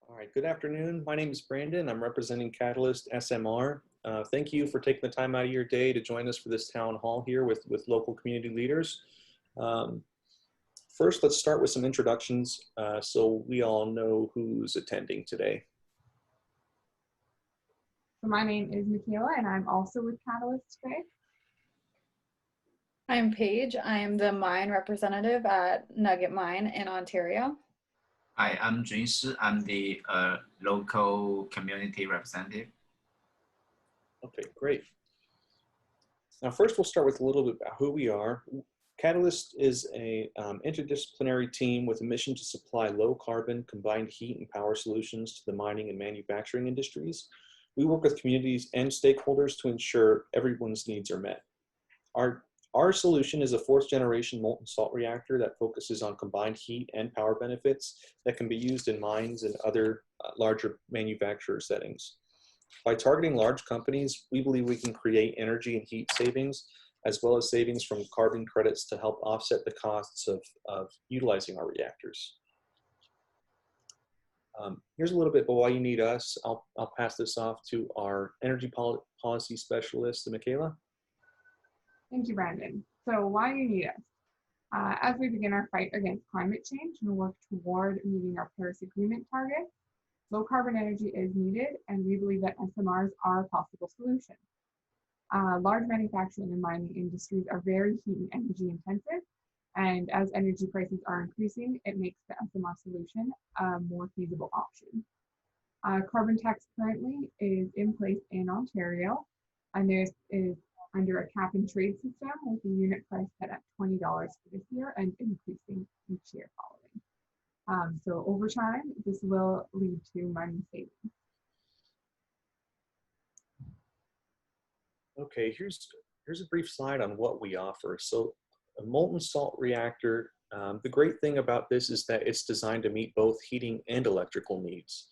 All right, good afternoon. My name is Brandon. I'm representing Catalyst SMR. Thank you for taking the time out of your day to join us for this town hall here with local community leaders. Um, First, let's start with some introductions so we all know who's attending today. So my name is Michaela, and I'm also with Catalyst today. I'm Paige. I am the mine representative at Nugget Mine in Ontario. Hi, I'm Junshi. I'm the local community representative. Okay, great. Now, first we'll start with a little bit about who we are. Catalyst is a interdisciplinary team with a mission to supply low carbon combined heat and power solutions to the mining and manufacturing industries. We work with communities and stakeholders to ensure everyone's needs are met. Our solution is a fourth generation molten salt reactor that focuses on combined heat and power benefits that can be used in mines and other larger manufacturer settings. By targeting large companies, we believe we can create energy and heat savings, as well as savings from carbon credits to help offset the costs of utilizing our reactors. Here's a little bit about why you need us. I'll pass this off to our energy policy specialist, Michaela. Thank you, Brandon. So why do you need us? As we begin our fight against climate change and work toward meeting our Paris Agreement target, low carbon energy is needed, and we believe that SMRs are a possible solution. Large manufacturing and mining industries are very heat and energy intensive, and as energy prices are increasing, it makes the SMR solution a more feasible option. Carbon tax currently is in place in Ontario, and this is under a cap and trade system with the unit price set at $20 for this year and increasing each year following. So over time, this will lead to money savings. Okay, here's a brief slide on what we offer. So a molten salt reactor, the great thing about this is that it's designed to meet both heating and electrical needs.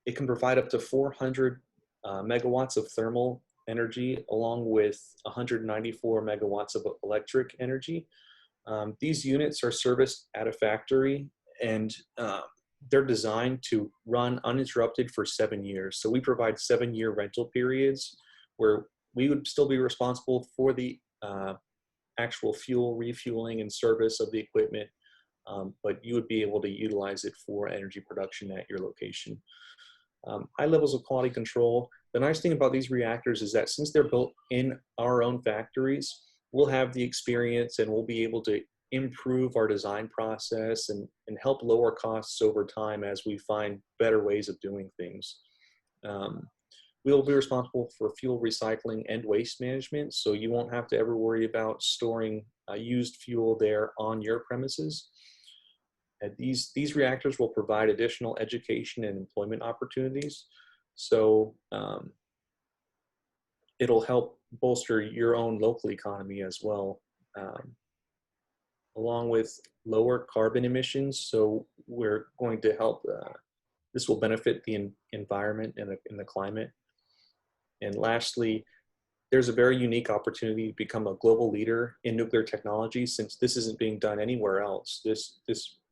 It can provide up to 400 megawatts of thermal energy along with 194 megawatts of electric energy. These units are serviced at a factory, and they're designed to run uninterrupted for 7 years. So we provide 7-year rental periods where we would still be responsible for the actual fuel refueling and service of the equipment, but you would be able to utilize it for energy production at your location. High levels of quality control. The nice thing about these reactors is that since they're built in our own factories, we'll have the experience and we'll be able to improve our design process and help lower costs over time as we find better ways of doing things. We'll be responsible for fuel recycling and waste management, so you won't have to ever worry about storing used fuel there on your premises. And these reactors will provide additional education and employment opportunities. So it'll help bolster your own local economy as well, along with lower carbon emissions. So we're going to help, this will benefit the environment and the climate. And lastly, there's a very unique opportunity to become a global leader in nuclear technology, since this isn't being done anywhere else. This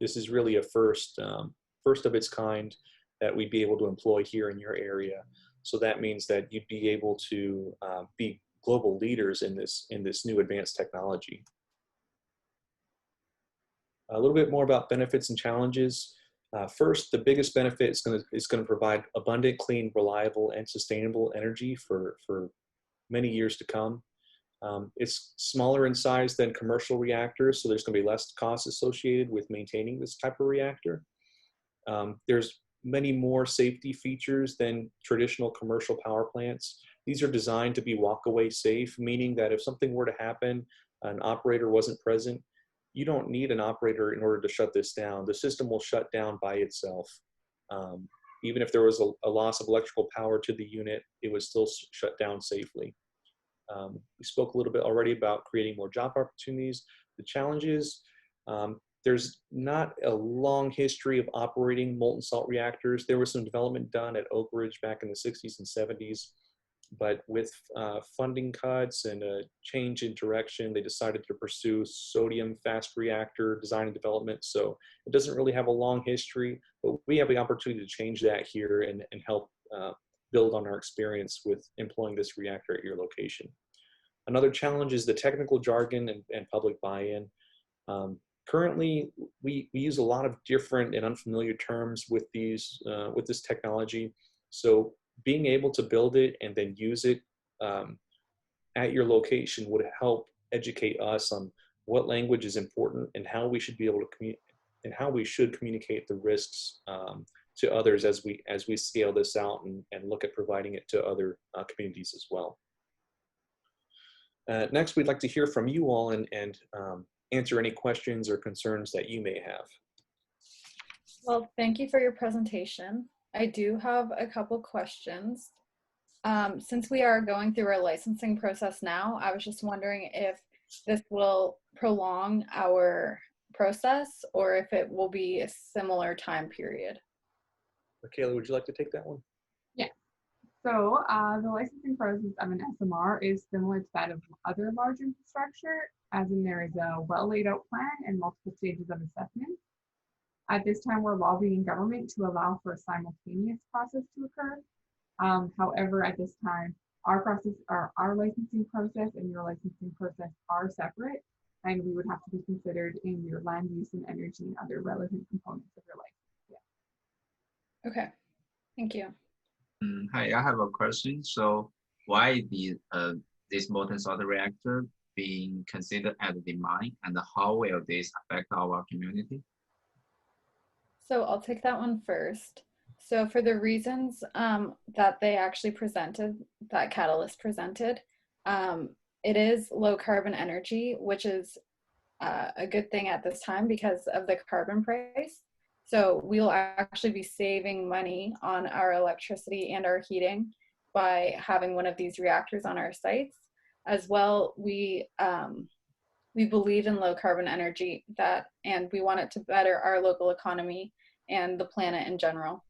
is really a first of its kind that we'd be able to employ here in your area. So that means that you'd be able to be global leaders in this new advanced technology. A little bit more about benefits and challenges. First, the biggest benefit is going to provide abundant, clean, reliable, and sustainable energy for many years to come. It's smaller in size than commercial reactors, so there's going to be less costs associated with maintaining this type of reactor. There's many more safety features than traditional commercial power plants. These are designed to be walk-away safe, meaning that if something were to happen, an operator wasn't present, you don't need an operator in order to shut this down. The system will shut down by itself. Even if there was a loss of electrical power to the unit, it would still shut down safely. We spoke a little bit already about creating more job opportunities. The challenges, there's not a long history of operating molten salt reactors. There was some development done at Oak Ridge back in the 60s and 70s. but with funding cuts and a change in direction, they decided to pursue sodium fast reactor design and development. So it doesn't really have a long history, but we have the opportunity to change that here and help build on our experience with employing this reactor at your location. Another challenge is the technical jargon and public buy-in. Currently, we use a lot of different and unfamiliar terms with this technology. So being able to build it and then use it at your location would help educate us on what language is important and how we should be able to communicate and how we should communicate the risks to others as we scale this out and look at providing it to other communities as well. Next, we'd like to hear from you all and answer any questions or concerns that you may have. Well, thank you for your presentation. I do have a couple questions. Since we are going through our licensing process now, I was just wondering if this will prolong our process or if it will be a similar time period. Michaela, would you like to take that one? Yeah. So the licensing process of an SMR is similar to that of other large infrastructure, as in there is a well laid out plan and multiple stages of assessment. At this time, we're lobbying government to allow for a simultaneous process to occur. However, at this time, our licensing process and your licensing process are separate, and we would have to be considered in your land use and energy and other relevant components of your license. Yeah. Okay, thank you. Hi, I have a question. So why this molten salt reactor being considered at the mine, and how will this affect our community? So I'll take that one first. So for the reasons that they actually presented, that Catalyst presented, it is low carbon energy, which is a good thing at this time because of the carbon price. So we'll actually be saving money on our electricity and our heating by having one of these reactors on our sites. As well, we believe in low carbon energy and we want it to better our local economy and the planet in general.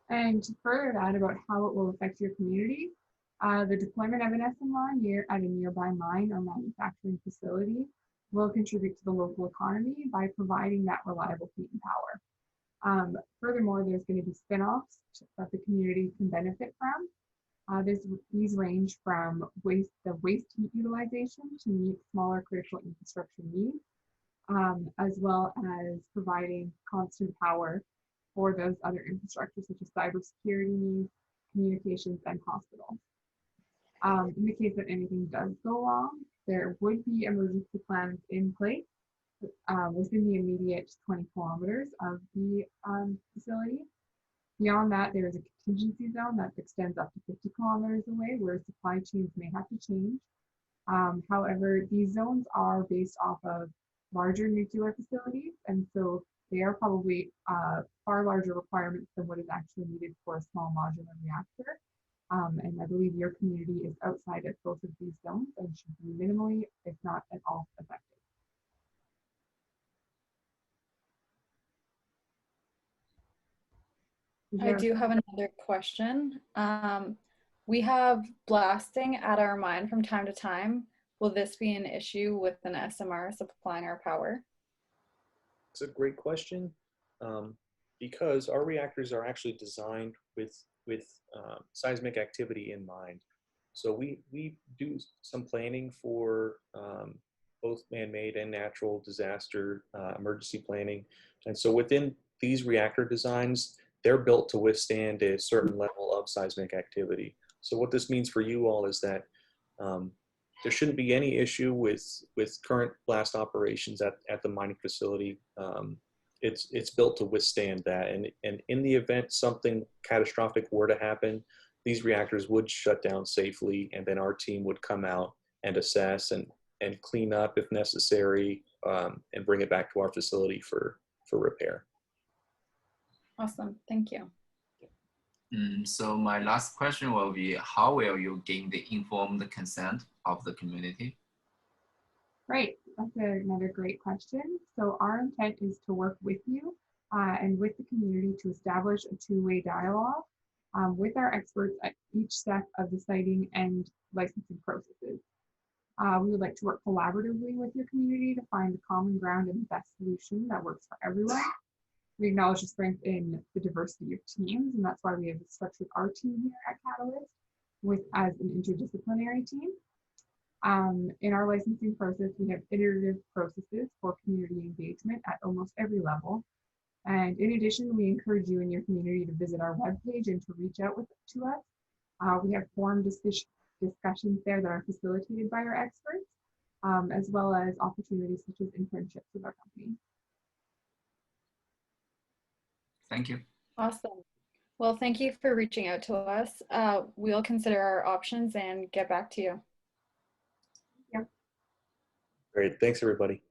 And to further that about how it will affect your community, the deployment of an SMR at a nearby mine or manufacturing facility will contribute to the local economy by providing that reliable heat and power. Furthermore, there's going to be spin-offs that the community can benefit from. These range from waste heat utilization to meet smaller critical infrastructure needs, as well as providing constant power for those other infrastructures such as cybersecurity needs, communications, and hospitals. In the case that anything does go wrong, there would be emergency plans in place within the immediate 20 kilometers of the facility. Beyond that, there is a contingency zone that extends up to 50 kilometers away where supply chains may have to change. However, these zones are based off of larger nuclear facilities, and so they are probably far larger requirements than what is actually needed for a small modular reactor. And I believe your community is outside of both of these zones and should be minimally, if not at all, affected. I do have another question. We have blasting at our mine from time to time. Will this be an issue with an SMR supplying our power? It's a great question because our reactors are actually designed with seismic activity in mind. So we do some planning for both man-made and natural disaster emergency planning. And so within these reactor designs, they're built to withstand a certain level of seismic activity. So what this means for you all is that there shouldn't be any issue with current blast operations at the mining facility. It's built to withstand that, and in the event something catastrophic were to happen, these reactors would shut down safely, and then our team would come out and assess and clean up if necessary, and bring it back to our facility for repair. Awesome, thank you. So my last question will be, how will you gain the informed consent of the community? Right, that's another great question. So our intent is to work with you and with the community to establish a two-way dialogue with our experts at each step of the siting and licensing processes. We would like to work collaboratively with your community to find the common ground and the best solution that works for everyone. We acknowledge the strength in the diversity of teams, and that's why we have structured our team here at Catalyst as an interdisciplinary team. In our licensing process, we have iterative processes for community engagement at almost every level. And in addition, we encourage you and your community to visit our webpage and to reach out to us. We have forum discussions there that are facilitated by our experts, as well as opportunities such as internships with our company. Thank you. Awesome. Well, thank you for reaching out to us. We'll consider our options and get back to you. Yeah. Great. Thanks, everybody.